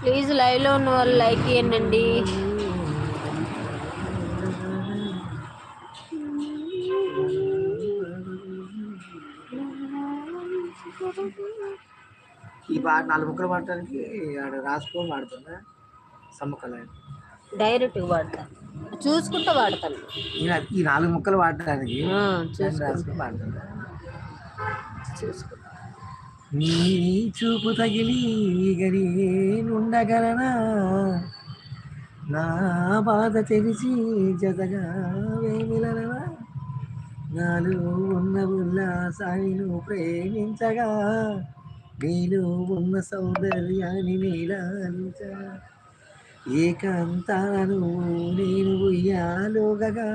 Please live లో ఉన్న వాళ్ళు లైక్ చేయండి. ఈ 4 ముక్కలు పడటానికి రాసుకొని వాడుతున్నా సమ్మక్కలు డైరెక్ట్ వాడతా, చూసుకుంటూ వాడతాను. ఈ 4 ముక్కలు వాడటానికి చూసుకుంటూ వాడుతున్నా. చూసుకుంటా. నీ చూపు తగిలి గడి నుండగలనా, నా బాధ తెలిసి జతగా వేమిలనా, నాలో ఉన్న ఉల్లాసాన్ని ప్రేమించగా, నీలో ఉన్న సౌందర్యాన్ని నీలాలించగా, ఏకాంతాను నేను ఉయ్యాలోగగా,